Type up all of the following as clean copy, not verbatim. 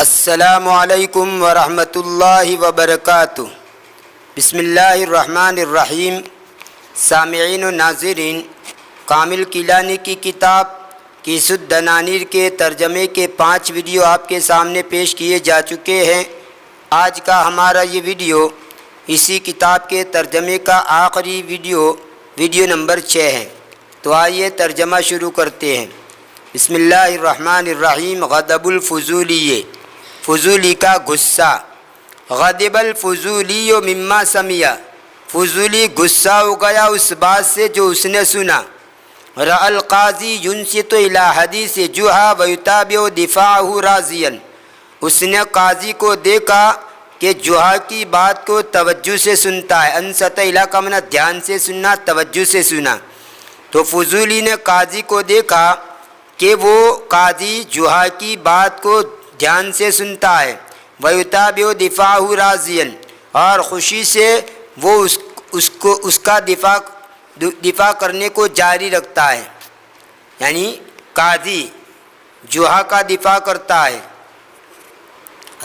السلام علیکم ورحمۃ اللہ وبرکاتہ۔ بسم اللہ الرحمن الرحیم۔ سامعین و ناظرین، کامل کیلانی کی کتاب کیس الدنانیر کے ترجمے کے 5 ویڈیو آپ کے سامنے پیش کیے جا چکے ہیں۔ آج کا ہمارا یہ ویڈیو اسی کتاب کے ترجمے کا آخری ویڈیو نمبر 6 ہے۔ تو آئیے ترجمہ شروع کرتے ہیں۔ بسم اللہ الرحمن الرحیم۔ غضب الفضولی، فضولی کا غصہ۔ غضب الفضولی مما سمع، فضولی غصہ ہو گیا اس بات سے جو اس نے سنا۔ رأى القاضی ينصت الى حدیث جحا ويتابع دفاعه راضیا، اس نے قاضی کو دیکھا کہ جحا کی بات کو توجہ سے سنتا ہے۔ انصت الى کا معنی دھیان سے سننا، توجہ سے سنا۔ تو فضولی نے قاضی کو دیکھا کہ وہ قاضی جحا کی بات کو دھیان سے سنتا ہے۔ وَيُتَابِعُ دِفَاعَهُ رَاضِيًا، اور خوشی سے وہ اس کا دفاع کرنے کو جاری رکھتا ہے، یعنی قاضی جحا کا دفاع کرتا ہے۔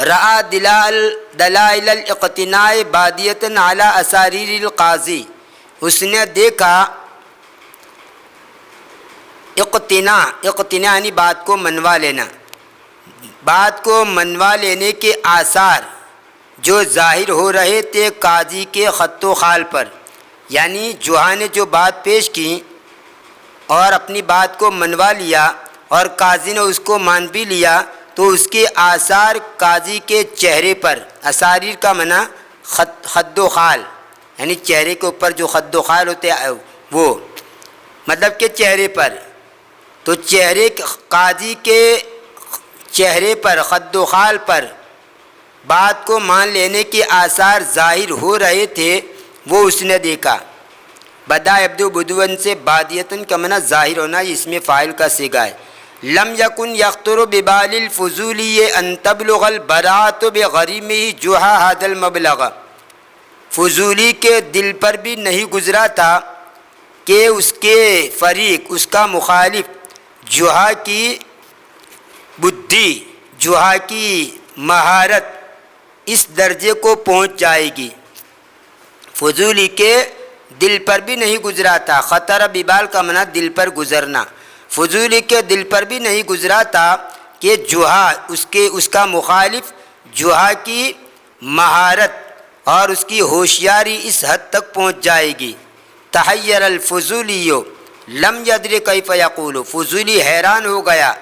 رَأَى دَلَائِلَ الْاِقْتِنَاءِ بَادِيَةً عَلَى أَسَارِيرِ الْقَاضِي، اس نے دیکھا اقتناء یعنی بات کو منوا لینا، بات کو منوا لینے کے آثار جو ظاہر ہو رہے تھے قاضی کے خط و خال پر، یعنی جحا نے جو بات پیش کی اور اپنی بات کو منوا لیا اور قاضی نے اس کو مان بھی لیا، تو اس کے آثار قاضی کے چہرے پر، اساریر کا معنی خد و خال، یعنی چہرے کے اوپر جو خد و خال ہوتے ہیں وہ، مطلب کہ چہرے پر، تو قاضی کے چہرے پر، خد و خال پر بات کو مان لینے کے آثار ظاہر ہو رہے تھے، وہ اس نے دیکھا۔ بدا یبدو بدون سے بادیتن کا معنی ظاہر ہونا، اس میں فاعل کا صیغہ ہے۔ لم یکن یخطر ببال الفضولی ان تبلغ البراءۃ بغریمہ جحا ھذا المبلغ، فضولی کے دل پر بھی نہیں گزرا تھا کہ اس کے فریق، اس کا مخالف جحا کی بدھی، جحا کی مہارت اس درجے کو پہنچ جائے گی۔ فضولی کے دل پر بھی نہیں گزرا تھا، خطر ببال کا معنی دل پر گزرنا، فضولی کے دل پر بھی نہیں گزرا تھا کہ جحا اس کا مخالف جحا کی مہارت اور اس کی ہوشیاری اس حد تک پہنچ جائے گی۔ تحیر الفضولی لم یدر کیف یقول، فضولی حیران ہو گیا،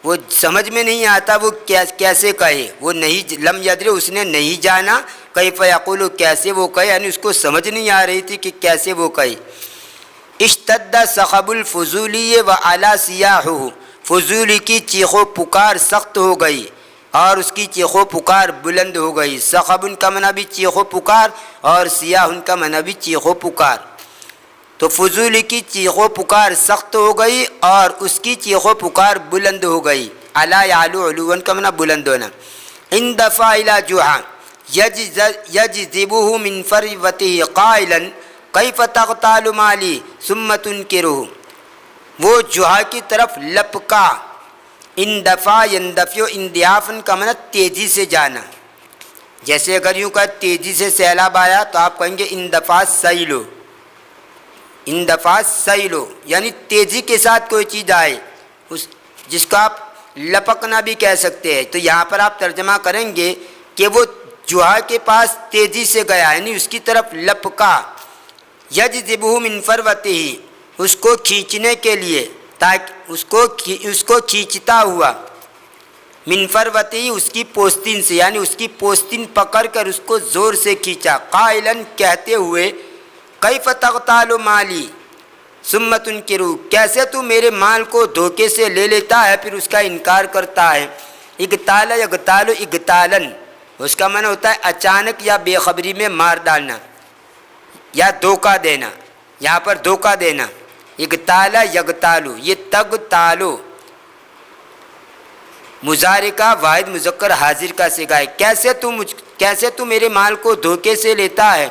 وہ سمجھ میں نہیں آتا وہ کیسے کہے، وہ نہیں، لم یدر اس نے نہیں جانا، کیف یقول کیسے وہ کہے، یعنی اس کو سمجھ نہیں آ رہی تھی کہ کیسے وہ کہے۔ اشتد صخب الفضولی وعلی صیاحہ، فضولی کی چیخ و پکار سخت ہو گئی اور اس کی چیخ و پکار بلند ہو گئی۔ صخب کا معنی بھی چیخ و پکار اور صیاح کا معنی بھی چیخ و پکار، تو فضولی کی چیخ و پکار سخت ہو گئی اور اس کی چیخ و پکار بلند ہو گئی۔ علی یعلو، علوا کا معنی بلند ہونا۔ اندفع الی جحا یجذبہ من فروتہ قائلا کیف تغتال مالی ثم تنکرہ، وہ جحا کی طرف لپکا۔ اندفع یندفع، اندیافن کا معنی تیزی سے جانا، جیسے اگر یوں کہ تیزی سے سیلاب آیا تو آپ کہیں گے اندفع سیلو، اندفع سیلو یعنی تیزی کے ساتھ کوئی چیز آئے، جس کو آپ لپکنا بھی کہہ سکتے ہیں۔ تو یہاں پر آپ ترجمہ کریں گے کہ وہ جحا کے پاس تیزی سے گیا، یعنی اس کی طرف لپکا۔ یجذبہ من فروتہ، اس کو کھینچنے کے لیے، تاکہ اس کو کھینچتا ہوا، من فروتہ اس کی پوستین سے، یعنی اس کی پوستین پکڑ کر اس کو زور سے کھینچا۔ قائلا کہتے ہوئے، کیف تغتال مالی ثم تنکر، کیسے تو میرے مال کو دھوکے سے لے لیتا ہے پھر اس کا انکار کرتا ہے۔ اغتال یغتال اغتالن، اس کا معنی ہوتا ہے اچانک یا بے خبری میں مار ڈالنا یا دھوکہ دینا، یہاں پر دھوکہ دینا۔ اغتال یغتالو، یہ تگ تالو مضارع کا واحد مذکر حاضر کا صیغہ ہے۔ کیسے تو میرے مال کو دھوکے سے لیتا ہے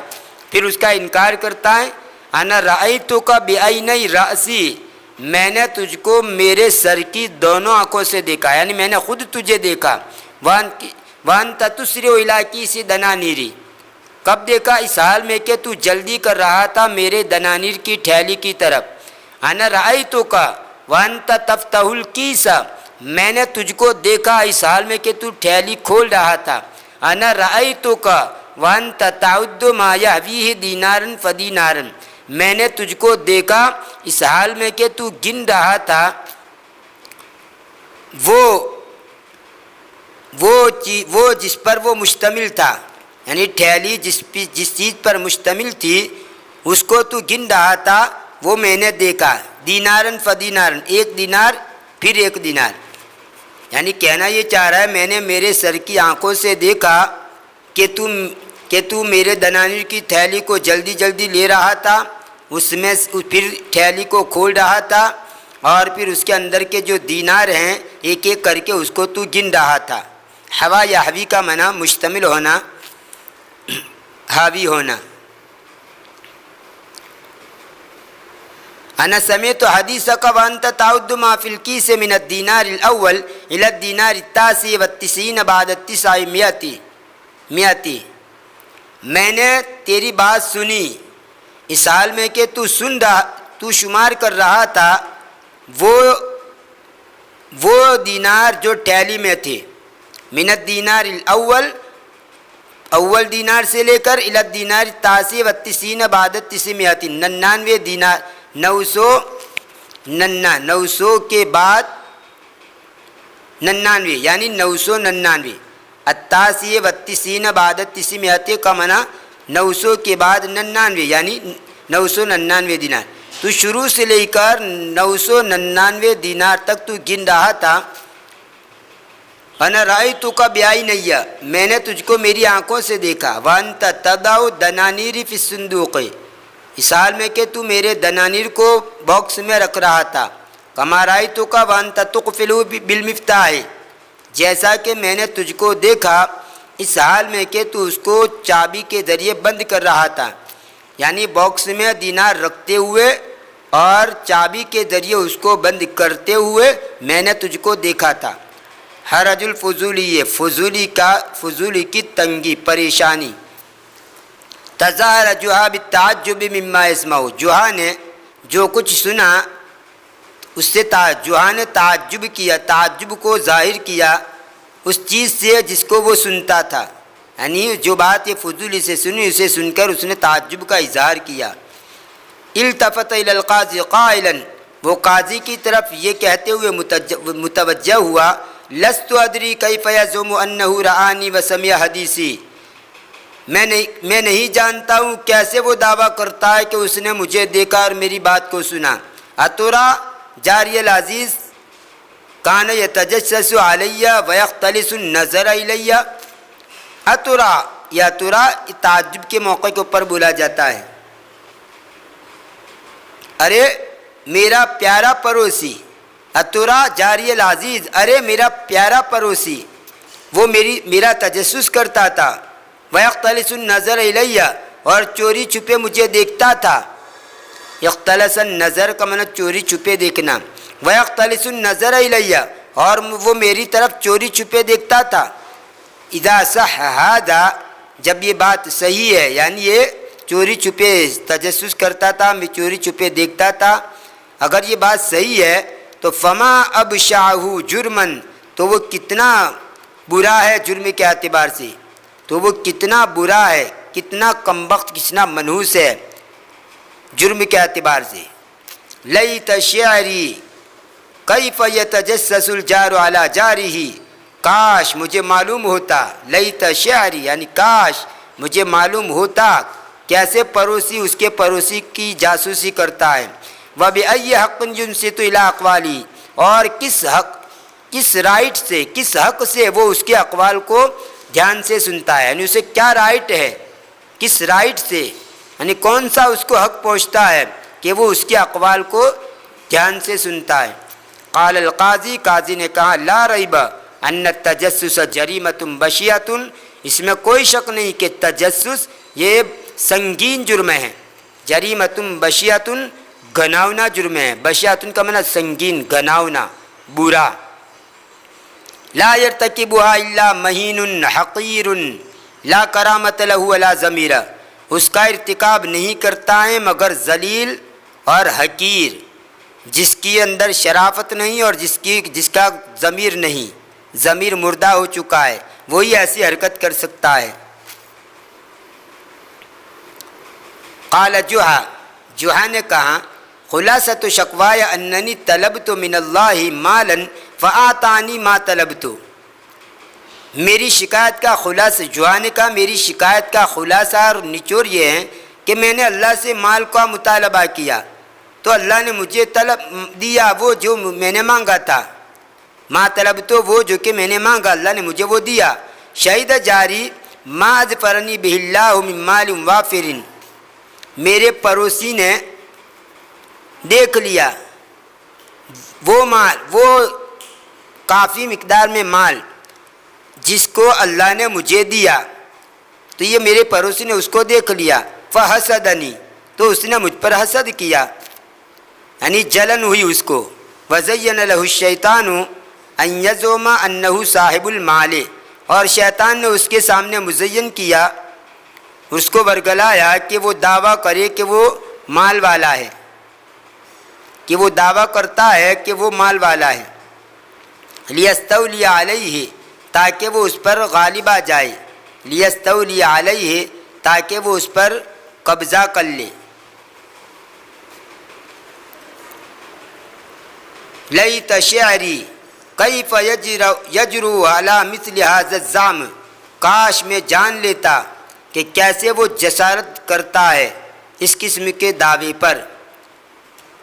پھر اس کا انکار کرتا ہے۔ انا رأیتک بعینی رأسی، میں نے تجھ کو میرے سر کی دونوں آنکھوں سے دیکھا، یعنی میں نے خود تجھے دیکھا۔ وان تسر علاقی سے دنانیری، کب دیکھا؟ اس حال میں کہ تو جلدی کر رہا تھا میرے دنانیر کی تھیلی کی طرف. انا رأیتک وانت تفتح الکیس، میں نے تجھ کو دیکھا اس حال میں کہ تو تھیلی کھول رہا تھا. انا رأیتک وانت تعد ما یحویہ دینارا فدینارا، میں نے تجھ کو دیکھا اس حال میں کہ تو گن رہا تھا وہ جس پر وہ مشتمل تھا، یعنی تھیلی جس چیز پر مشتمل تھی اس کو تو گن رہا تھا، وہ میں نے دیکھا. دینارن فدینارن، ایک دینار پھر ایک دینار. یعنی کہنا یہ چاہ رہا ہے میں نے میرے سر کی آنکھوں سے دیکھا کہ تو میرے دنانیر کی تھیلی کو جلدی جلدی لے رہا تھا، اس میں پھر تھیلی کو کھول رہا تھا اور پھر اس کے اندر کے جو دینار ہیں ایک ایک کر کے اس کو تو گن رہا تھا. ہوا یا حوی کا معنی مشتمل ہونا، حاوی ہونا. انا سمعت حدیثک وانت تعد ما فی الکیس من الدینار الاول الى الدینار التاسع والتسعین بعد التسعمائة، میں نے تیری بات سنی اس حال میں کہ تو شمار کر رہا تھا وہ دینار جو تھیلی میں تھے. من الدینار الاول، اول دینار سے لے کر الی الدینار التاسع والتسعین بعد التسعمائة، 99 دینار، 900 کے بعد 99 یعنی 999. التاسع والتسعین بعد التسعمائة کا معنی 900 کے بعد 99 یعنی 999 دینار. تو شروع سے لے کر 999 دینار تک تو گن رہا تھا. انا رأیتک بعینی، میں نے تجھ کو میری آنکھوں سے دیکھا. وانت تضع دنانیر فی الصندوق، اس حال میں کہ تو میرے دنانیر کو باکس میں رکھ رہا تھا. کما رأیتک وانت تقفل بالمفتاح، جیسا کہ میں نے تجھ کو دیکھا اس حال میں کہ تو اس کو چابی کے ذریعے بند کر رہا تھا. یعنی باکس میں دینار رکھتے ہوئے اور چابی کے ذریعے اس کو بند کرتے ہوئے میں نے تجھ کو دیکھا تھا. حرج الفضولی، فضولی کی تنگی، پریشانی. تظاہر جوہا بالتعجب مما یسمع، جوہا نے جو کچھ سنا اس سے جوہا نے تعجب کیا، تعجب کو ظاہر کیا اس چیز سے جس کو وہ سنتا تھا. یعنی جو بات یہ فضولی سے سنی اسے سن کر اس نے تعجب کا اظہار کیا. التفت الی القاضی قائلا، وہ قاضی کی طرف یہ کہتے ہوئے متوجہ ہوا، لست ادری کیف یزعم انہ رآنی وسمع حدیثی، میں نہیں جانتا ہوں کیسے وہ دعویٰ کرتا ہے کہ اس نے مجھے دیکھا اور میری بات کو سنا. اترا جاری العزیز کان یتجسس علی ویختلس النظر الی، اترا یا ترا تعجب کے موقع کے اوپر بولا جاتا ہے. ارے میرا پیارا پڑوسی، اترا جاری العزیز، ارے میرا پیارا پڑوسی وہ میرا تجسس کرتا تھا. ویختلس النظر الی، اور چوری چھپے مجھے دیکھتا تھا. اختلس النظر کا معنی چوری چھپے دیکھنا. ویختلس النظر الی، اور وہ میری طرف چوری چھپے دیکھتا تھا. اذا صح ھذا، جب یہ بات صحیح ہے، یعنی یہ چوری چھپے تجسس کرتا تھا، میں چوری چھپے دیکھتا تھا، اگر یہ بات صحیح ہے تو فما ابشعہ جرمن، تو وہ کتنا برا ہے جرم کے اعتبار سے، تو وہ کتنا برا ہے، کتنا کمبخت، کتنا منحوس ہے جرم کے اعتبار سے. لیت شعری کیف یتجسس الجار علی جارہ، کاش مجھے معلوم ہوتا، لیت شعری یعنی کاش مجھے معلوم ہوتا کیسے پڑوسی اس کے پڑوسی کی جاسوسی کرتا ہے. وبأی حق ینصت الی اقوالی، اور کس رائٹ سے، کس حق سے وہ اس کے اقوال کو دھیان سے سنتا ہے، یعنی اسے کیا رائٹ ہے، کس رائٹ سے، یعنی کون سا اس کو حق پہنچتا ہے کہ وہ اس کے اقوال کو دھیان سے سنتا ہے. قال القاضی، قاضی نے کہا، لا ریب ان التجسس جریمۃ بشیۃ، اس میں کوئی شک نہیں کہ تجسس یہ سنگین جرم ہے. جریمۃ بشیۃ، گھناؤنا جرم ہے. بشیۃ کا معنی سنگین، گھناؤنا، برا. لا یرتکبها الا مہین حقیر لا کرامت لہ ولا ضمیر، اس کا ارتکاب نہیں کرتا ہے مگر ذلیل اور حقیر، جس کے اندر شرافت نہیں اور جس کا ضمیر نہیں، ضمیر مردہ ہو چکا ہے، وہی ایسی حرکت کر سکتا ہے۔ قال جوہا نے کہا خلاصۃ شکوای اننی طلبت من اللہ مالا فآتانی ما طلبت، میری شکایت کا خلاصہ، جوہا نے کہا میری شکایت کا خلاصہ اور نچوڑ یہ ہے کہ میں نے اللہ سے مال کا مطالبہ کیا تو اللہ نے مجھے طلب دیا وہ جو میں نے مانگا تھا، ما طلب تو وہ جو کہ میں نے مانگا اللہ نے مجھے وہ دیا۔ شہید جاری ما اظفرنی بہ اللہ من مال وافر، میرے پڑوسی نے دیکھ لیا وہ مال، وہ کافی مقدار میں مال جس کو اللہ نے مجھے دیا، تو یہ میرے پڑوسی نے اس کو دیکھ لیا، فحسدنی، تو اس نے مجھ پر حسد کیا، یعنی جلن ہوئی اس کو۔ وزین لہ الشیطان ان یزعم انہ صاحب المال، اور شیطان نے اس کے سامنے مزین کیا، اس کو ورگلایا کہ وہ دعویٰ کرے کہ وہ مال والا ہے، کہ وہ دعویٰ کرتا ہے کہ وہ مال والا ہے، لیستولی علیہ، تاکہ وہ اس پر غالب آ جائے، لیستولی علیہ، تاکہ وہ اس پر قبضہ کر لے۔ لیت شعری کیف یجرؤ علی مثل ھذا الزعم، کاش میں جان لیتا کہ کیسے وہ جسارت کرتا ہے اس قسم کے دعوے پر،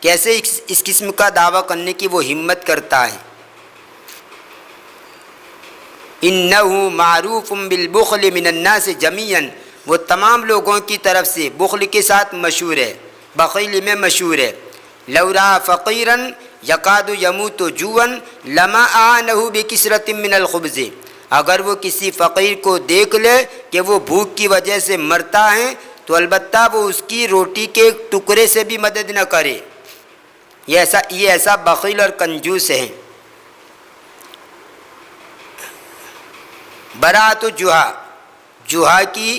کیسے اس قسم کا دعویٰ کرنے کی وہ ہمت کرتا ہے۔ انہ معروف بالبخل من الناس جمیعا، وہ تمام لوگوں کی طرف سے بخل کے ساتھ مشہور ہے، بخیل میں مشہور ہے۔ لو رأى فقیرا یکاد یموت جوعا لما اعانہ بکثرۃ من الخبز، اگر وہ کسی فقیر کو دیکھ لے کہ وہ بھوک کی وجہ سے مرتا ہے تو البتہ وہ اس کی روٹی کے ٹکڑے سے بھی مدد نہ کرے، یہ ایسا بخیل اور کنجوس ہے۔ براۃ جوہا، جوہا کی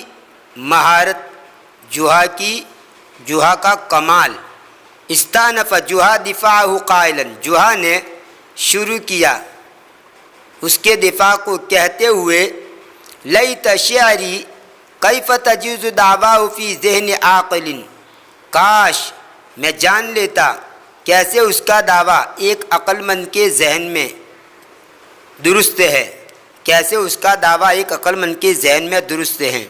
مہارت، جوہا کا کمال۔ استانف جوہا دفاعہ قائلا، جوہا نے شروع کیا اس کے دفاع کو کہتے ہوئے لیت شعری کیف تجوز دعواہ فی ذہن عاقل، کاش میں جان لیتا کیسے اس کا دعویٰ ایک عقل مند کے ذہن میں درست ہے، کیسے اس کا دعویٰ ایک عقل مند کے ذہن میں درست ہے۔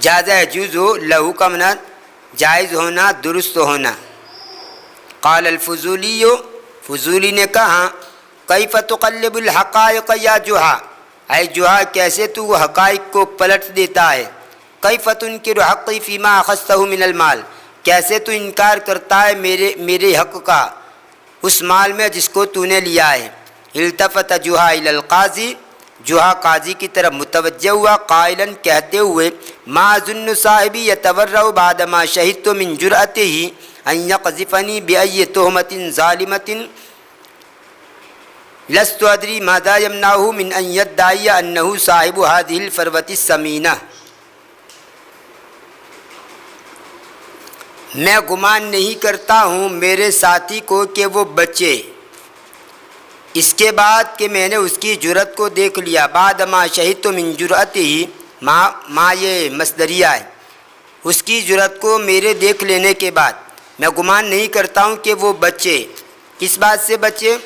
جازہ یجوز لہو کا معنی جائز ہونا، درست ہونا۔ قال الفضولی، فضولی نے کہا کیف تقلب الحقائق یا جوہا، اے جوہا کیسے تو وہ حقائق کو پلٹ دیتا ہے۔ کیف تنکر حقی فیما اخذتہ من المال، کیسے تو انکار کرتا ہے میرے حق کا اس مال میں جس کو تو نے لیا ہے۔ التفت جوہا الی القاضی، جوہا قاضی کی طرف متوجہ ہوا، قائلا کہتے ہوئے ما ظن صاحبی یتورع بعد ما شہدت من جرأتہ ان یقذفنی بأی تہمۃ ظالمۃ لست ادری ماذا یمنعہ من ان یدعی انہ صاحب ہذہ الفروۃ الثمینہ، میں گمان نہیں کرتا ہوں میرے ساتھی کو کہ وہ بچے، اس کے بعد کہ میں نے اس کی جرأت کو دیکھ لیا۔ بعد ما شہدت من جرأتہ، ما یہ مصدریہ ہے، اس کی جرأت کو میرے دیکھ لینے کے بعد میں گمان نہیں کرتا ہوں کہ وہ بچے، کس بات سے بچے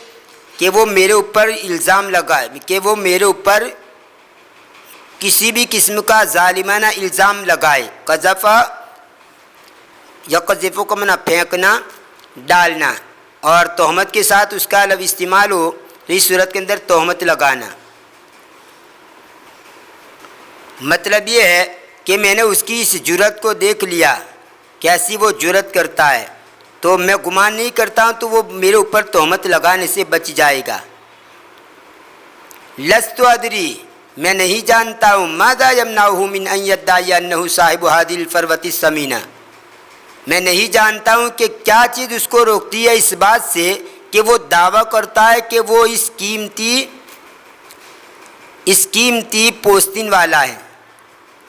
کہ وہ میرے اوپر الزام لگائے، کہ وہ میرے اوپر کسی بھی قسم کا ظالمانہ الزام لگائے۔ قذفہ، یقذف کو معنی پھینکنا، ڈالنا، اور تہمت کے ساتھ اس کا لفظ استعمال ہو تو اس صورت کے اندر تہمت لگانا۔ مطلب یہ ہے کہ میں نے اس کی اس جرأت کو دیکھ لیا، کیسی وہ جرأت کرتا ہے، تو میں گمان نہیں کرتا ہوں تو وہ میرے اوپر تہمت لگانے سے بچ جائے گا۔ لست ادری، میں نہیں جانتا ہوں، ماذا یمنعہ من ان یدعی انہ صاحب ہذہ الفروۃ الثمینہ، میں نہیں جانتا ہوں کہ کیا چیز اس کو روکتی ہے اس بات سے کہ وہ دعویٰ کرتا ہے کہ وہ اس قیمتی پوستین والا ہے،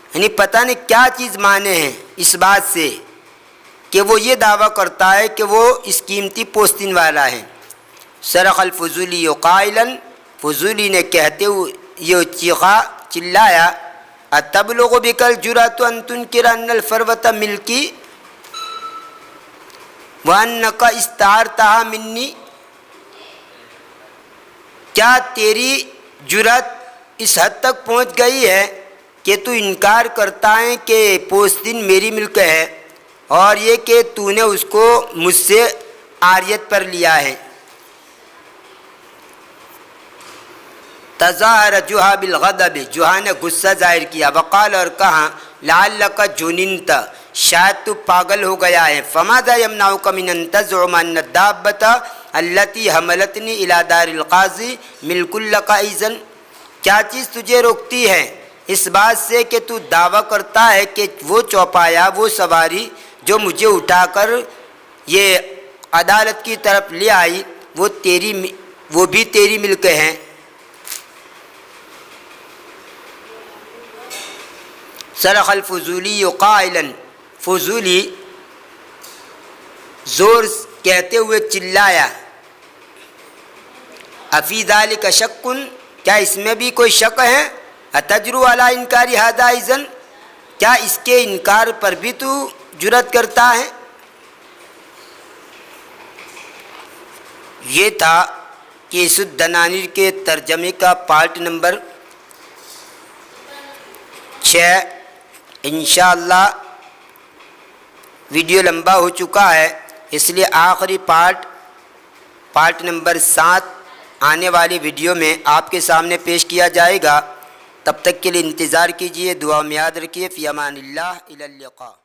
یعنی پتہ نہیں کیا چیز مانے ہیں اس بات سے کہ وہ یہ دعویٰ کرتا ہے کہ وہ اس قیمتی پوستین والا ہے۔ صرخ الفضولی قائلا، فضولی نے کہتے ہوئے یہ چیخا، چلایا، اتبلغ بک الجرأۃ ان تنکر ان الفروۃ ملکی وانک استعرتها منی، کیا تیری جرأت اس حد تک پہنچ گئی ہے کہ تو انکار کرتا ہے کہ پوستین میری ملک ہے اور یہ کہ تو نے اس کو مجھ سے عاریت پر لیا ہے۔ تظاہر جوہا بالغضب، جوہا نے غصہ ظاہر کیا، وقال اور کہا لعلک جننت، شاید تو پاگل ہو گیا ہے، فماذا یمنعک من ان تزعم ان الدابۃ التی حملتنی الی دار القاضی ملک لک ایضا، کیا چیز تجھے روکتی ہے اس بات سے کہ تو دعویٰ کرتا ہے کہ وہ چوپایا، وہ سواری جو مجھے اٹھا کر یہ عدالت کی طرف لے آئی وہ بھی تیری ملک ہیں۔ صرخ الفضولی قائلا، فضولی زور کہتے ہوئے چلایا، افی ذلک شک، کیا اس میں بھی کوئی شک ہے؟ اتجرؤ علی انکار ھذا اذن، کیا اس کے انکار پر بھی تو جرأت کرتا ہے؟ یہ تھا کیس الدنانیر کے ترجمے کا پارٹ نمبر 6۔ انشاءاللہ ویڈیو لمبا ہو چکا ہے، اس لیے آخری پارٹ نمبر 7 آنے والی ویڈیو میں آپ کے سامنے پیش کیا جائے گا۔ تب تک کے لیے انتظار کیجیے، دعا میں یاد رکھیے، فی امان اللہ، الی اللقاء۔